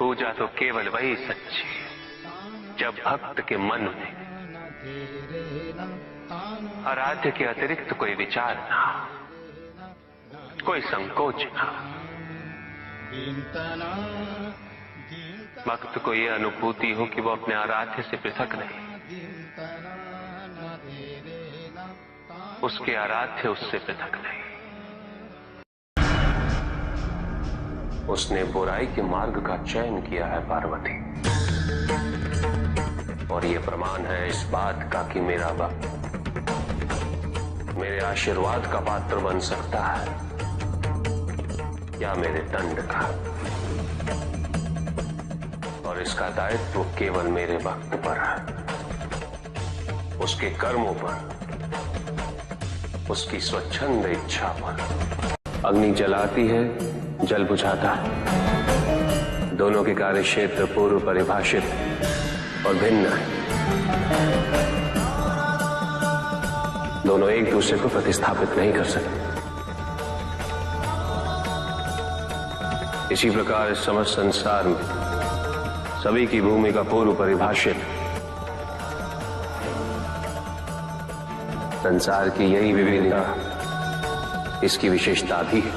पूजा तो केवल वही सच्ची है जब भक्त के मन में आराध्य के अतिरिक्त कोई विचार ना, कोई संकोच ना। भक्त को यह अनुभूति हो कि वो अपने आराध्य से पृथक नहीं, उसके आराध्य उससे पृथक नहीं। उसने बुराई के मार्ग का चयन किया है पार्वती, और ये प्रमाण है इस बात का कि मेरा भक्त मेरे आशीर्वाद का पात्र बन सकता है या मेरे दंड का, और इसका दायित्व केवल मेरे भक्त पर है, उसके कर्मों पर, उसकी स्वच्छंद इच्छा पर। अग्नि जलाती है, जल बुझाता है। दोनों के कार्य क्षेत्र पूर्व परिभाषित और भिन्न है। दोनों एक दूसरे को प्रतिस्थापित नहीं कर सकते। इसी प्रकार इस समस्त संसार में सभी की भूमिका पूर्व परिभाषित। संसार की यही विविधता इसकी विशेषता भी है।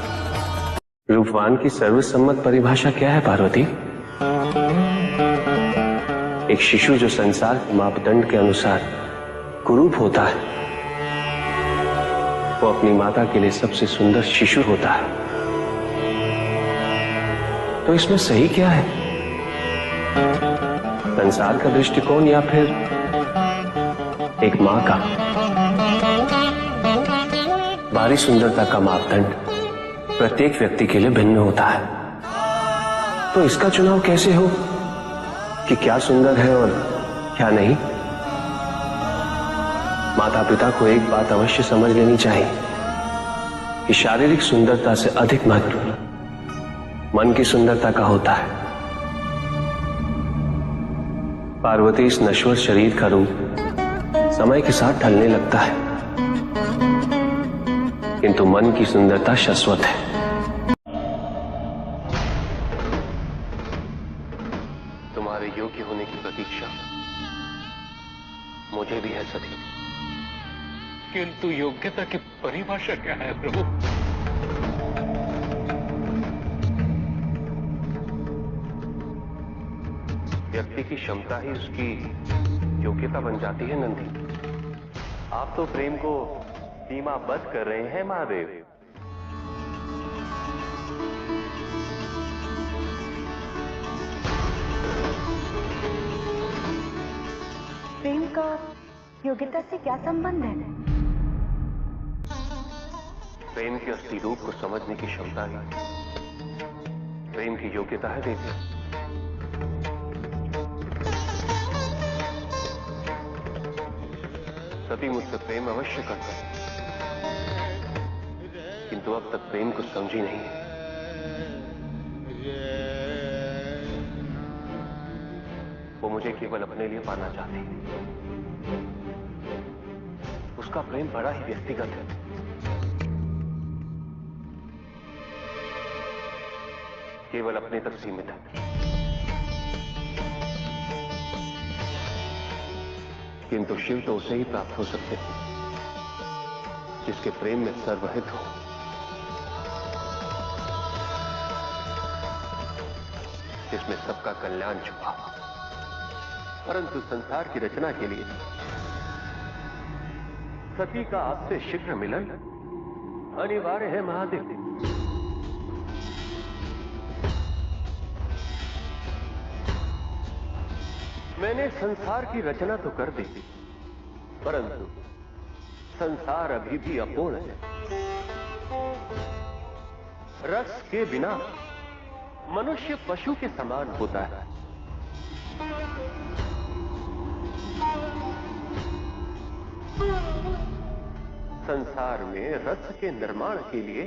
रूपवान की सर्वसम्मत परिभाषा क्या है पार्वती? एक शिशु जो संसार के मापदंड के अनुसार कुरूप होता है, वो अपनी माता के लिए सबसे सुंदर शिशु होता है। तो इसमें सही क्या है? संसार का दृष्टिकोण या फिर एक मां का? बाहरी सुंदरता का मापदंड प्रत्येक व्यक्ति के लिए भिन्न होता है, तो इसका चुनाव कैसे हो कि क्या सुंदर है और क्या नहीं? माता पिता को एक बात अवश्य समझ लेनी चाहिए कि शारीरिक सुंदरता से अधिक महत्व मन की सुंदरता का होता है। पार्वती, इस नश्वर शरीर का रूप समय के साथ ढलने लगता है, किंतु मन की सुंदरता शाश्वत है। तुम्हारे योग्य होने की प्रतीक्षा मुझे भी है सती, किंतु योग्यता की परिभाषा क्या है प्रभु? व्यक्ति की क्षमता ही उसकी योग्यता बन जाती है नंदी। आप तो प्रेम को सीमाबद्ध कर रहे हैं महादेव। प्रेम का योग्यता से क्या संबंध है? प्रेम के असली रूप को समझने की क्षमता ही प्रेम की योग्यता है देवी। सती मुझसे प्रेम अवश्य करता है, किंतु अब तक प्रेम को समझी नहीं है। वो मुझे केवल अपने लिए पाना चाहती है। उसका प्रेम बड़ा ही व्यक्तिगत है। केवल अपने तक सीमित है, किंतु शिव तो उसे ही प्राप्त हो सकते हैं जिसके प्रेम में सर्वहित हो, जिसमें सबका कल्याण छुपा। परंतु संसार की रचना के लिए सती का आपसे शीघ्र मिलन अनिवार्य है महादेव। मैंने संसार की रचना तो कर दी, परंतु संसार अभी भी अपूर्ण है। रस के बिना मनुष्य पशु के समान होता है। संसार में रस के निर्माण के लिए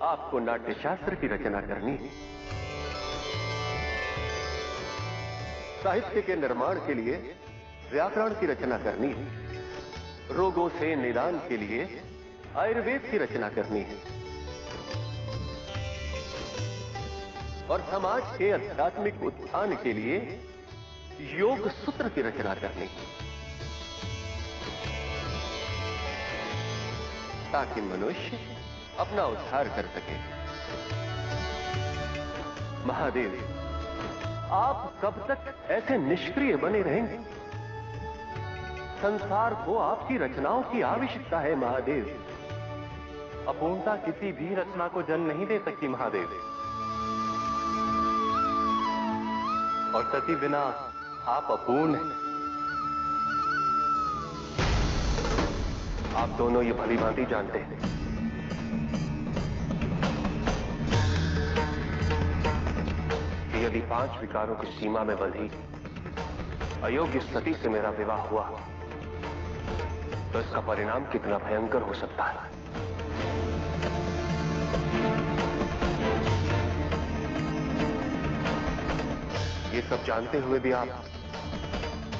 आपको नाट्यशास्त्र की रचना करनी है। साहित्य के निर्माण के लिए व्याकरण की रचना करनी है। रोगों से निदान के लिए आयुर्वेद की रचना करनी है। और समाज के आध्यात्मिक उत्थान के लिए योग सूत्र की रचना करनी, ताकि मनुष्य अपना उद्धार कर सके। महादेव, आप कब तक ऐसे निष्क्रिय बने रहेंगे? संसार को आपकी रचनाओं की आवश्यकता है महादेव। अपूर्णता किसी भी रचना को जन्म नहीं दे सकती महादेव, और सती बिना आप अपूर्ण हैं। आप दोनों ये भली भांति जानते हैं कि यदि 5 विकारों की सीमा में बंधी अयोग्य सती से मेरा विवाह हुआ तो इसका परिणाम कितना भयंकर हो सकता है। ये सब जानते हुए भी आप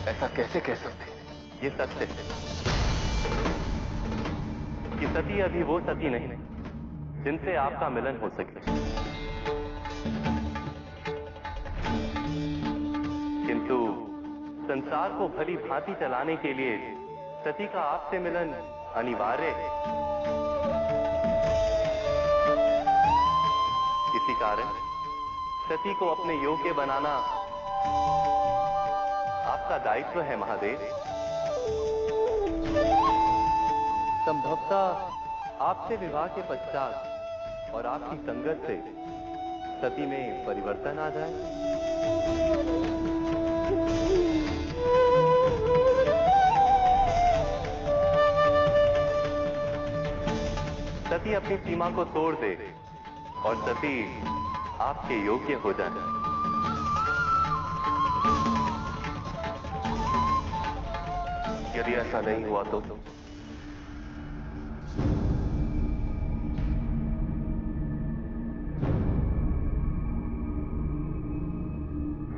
ऐसा कैसे कह सकते हैं? ये सत्य है कि सती अभी वो सती नहीं जिनसे आपका मिलन हो सके, किंतु संसार को भली भांति चलाने के लिए सती का आपसे मिलन अनिवार्य है। इसी कारण सती को अपने योग्य बनाना आपका दायित्व है महादेव। संभवतः आपसे विवाह के पश्चात और आपकी संगत से सती में परिवर्तन आ जाए। सती अपनी सीमा को तोड़ दे और सती आपके योग्य हो जाए। यदि ऐसा नहीं हुआ तो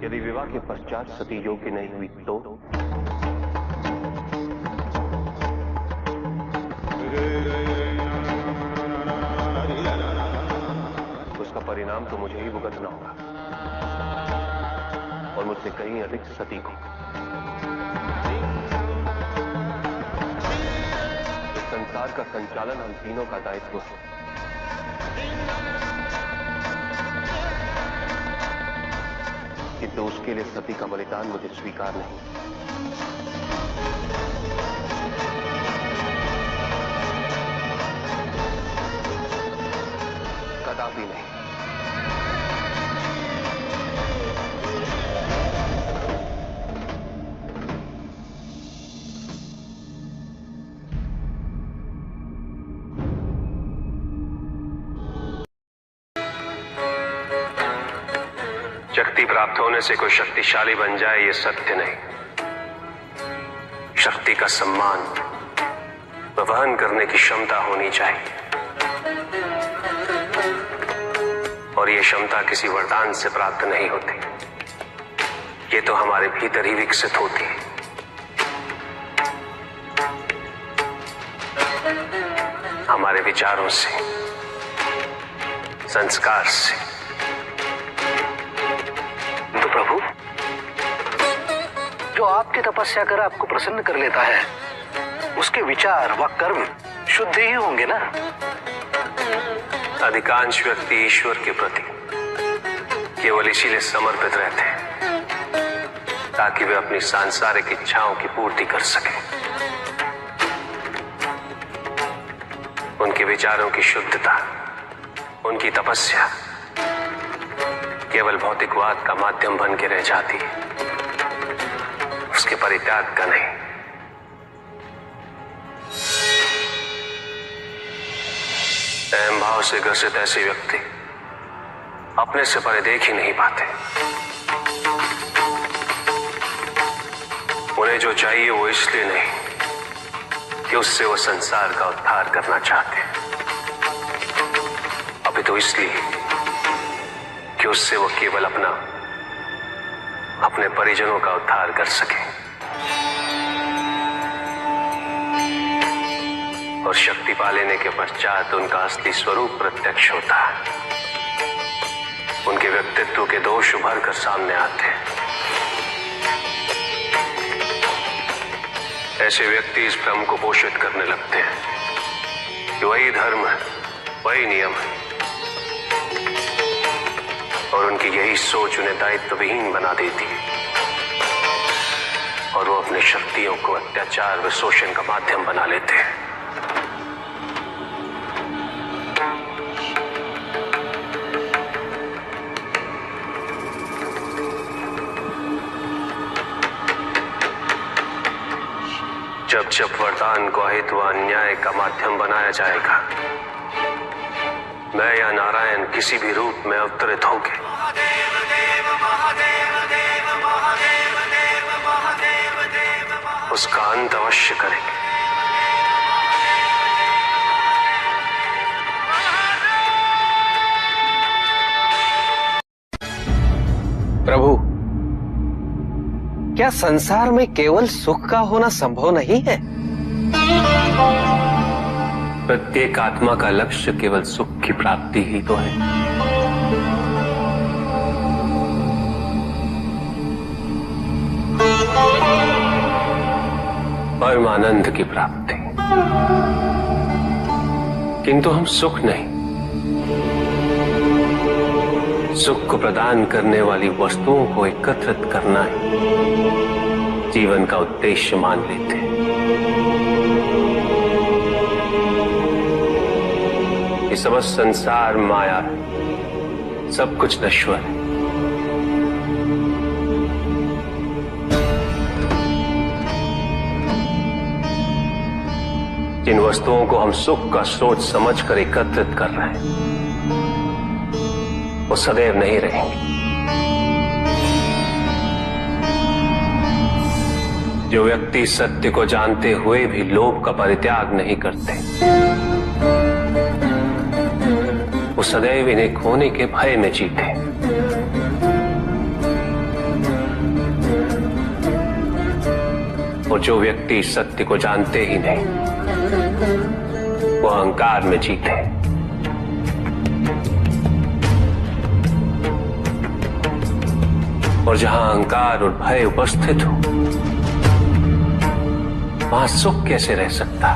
यदि विवाह के पश्चात सती योग्य नहीं हुई तो उसका परिणाम तो मुझे ही भुगतना होगा, और मुझसे कहीं अधिक सती को। इस संसार का संचालन हम तीनों का दायित्व है। किंतु उसके लिए सती का बलिदान मुझे स्वीकार नहीं। कदापि नहीं। शक्ति प्राप्त होने से कोई शक्तिशाली बन जाए, ये सत्य नहीं। शक्ति का सम्मान व वहन करने की क्षमता होनी चाहिए, और ये क्षमता किसी वरदान से प्राप्त नहीं होती। ये तो हमारे भीतर ही विकसित होती है। हमारे विचारों से, संस्कार से। तो प्रभु, जो आपकी तपस्या कर आपको प्रसन्न कर लेता है, उसके विचार व कर्म शुद्ध ही होंगे ना? अधिकांश व्यक्ति ईश्वर के प्रति केवल इसीलिए समर्पित रहते हैं ताकि वे अपनी सांसारिक इच्छाओं की पूर्ति कर सकें। उनके विचारों की शुद्धता, उनकी तपस्या केवल भौतिकवाद का माध्यम बन के रह जाती है, उसके परित्याग का नहीं। अहम भाव से ग्रसित ऐसे व्यक्ति अपने से परे देख ही नहीं पाते। उन्हें जो चाहिए वो इसलिए नहीं कि उससे वो संसार का उद्धार करना चाहते, अभी तो इसलिए कि उससे वो केवल अपने परिजनों का उद्धार कर सके। और शक्ति पा लेने के पश्चात उनका असली स्वरूप प्रत्यक्ष होता है। उनके व्यक्तित्व के दोष उभर कर सामने आते हैं। ऐसे व्यक्ति इस भ्रम को पोषित करने लगते हैं कि वही धर्म है, वही नियम है, और उनकी यही सोच उन्हें दायित्वहीन बना देती है और वो अपनी शक्तियों को अत्याचार व शोषण का माध्यम बना लेते हैं। जब जब वरदान को अहित व अन्याय का माध्यम बनाया जाएगा, मैं या नारायण किसी भी रूप में अवतरित होंगे, उसका अंत अवश्य करेंगे। प्रभु, क्या संसार में केवल सुख का होना संभव नहीं है? प्रत्येक आत्मा का लक्ष्य केवल सुख की प्राप्ति ही तो है। परमानंद की प्राप्ति, किंतु हम सुख नहीं, सुख को प्रदान करने वाली वस्तुओं को एकत्रित करना ही जीवन का उद्देश्य मान लेते हैं। ये समस्त संसार माया है, सब कुछ नश्वर है। जिन वस्तुओं को हम सुख का स्रोत समझकर एकत्रित कर रहे हैं, वो सदैव नहीं रहेंगे। जो व्यक्ति सत्य को जानते हुए भी लोभ का परित्याग नहीं करते, वो सदैव इन्हें खोने के भय में जीते। और जो व्यक्ति सत्य को जानते ही नहीं, वो अहंकार में जीते। और जहां अहंकार और भय उपस्थित हो, वहां सुख कैसे रह सकता?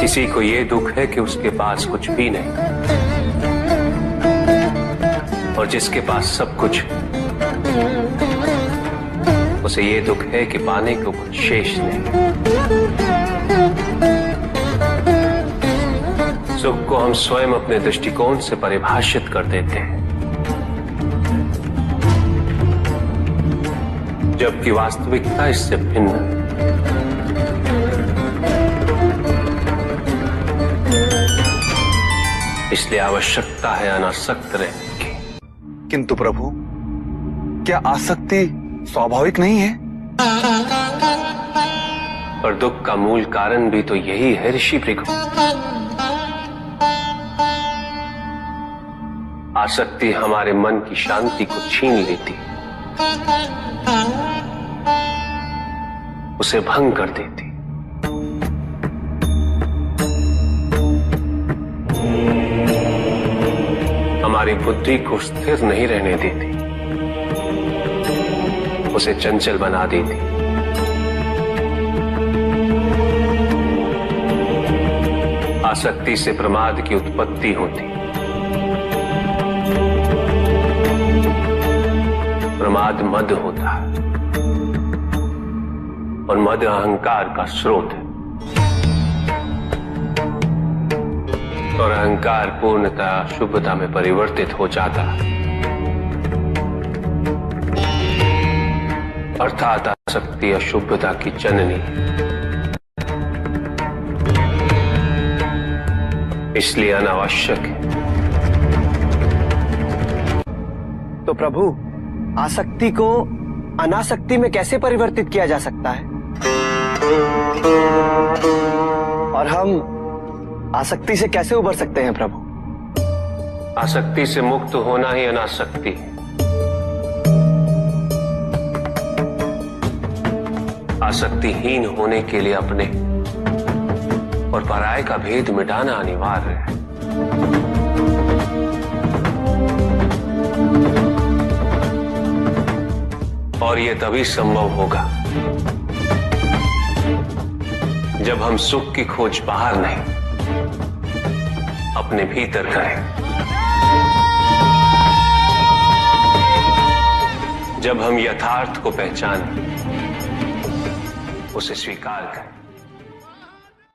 किसी को ये दुख है कि उसके पास कुछ भी नहीं, और जिसके पास सब कुछ, उसे ये दुख है कि पाने को कुछ शेष नहीं। सुख को हम स्वयं अपने दृष्टिकोण से परिभाषित कर देते हैं, जबकि वास्तविकता इससे भिन्न है। इसलिए आवश्यकता है अनासक्त रहने की। किंतु प्रभु, क्या आसक्ति स्वाभाविक नहीं है? और दुख का मूल कारण भी तो यही है ऋषि भृगु। आसक्ति हमारे मन की शांति को छीन लेती, उसे भंग कर देती। हमारी बुद्धि को स्थिर नहीं रहने देती, उसे चंचल बना देती। आसक्ति से प्रमाद की उत्पत्ति होती, प्रमाद मद होता है, और मद अहंकार का स्रोत है। और अहंकार पूर्णतः शुभता में परिवर्तित हो जाता है, अर्थात आसक्ति अशुभता की जननी। इसलिए अनावश्यक है। तो प्रभु, आसक्ति को अनासक्ति में कैसे परिवर्तित किया जा सकता है? और हम आसक्ति से कैसे उबर सकते हैं प्रभु? आसक्ति से मुक्त होना ही अनासक्ति है। आसक्तिहीन होने के लिए अपने और पराये का भेद मिटाना अनिवार्य है। और यह तभी संभव होगा जब हम सुख की खोज बाहर नहीं, अपने भीतर करें। जब हम यथार्थ को पहचानें, उसे स्वीकार करें।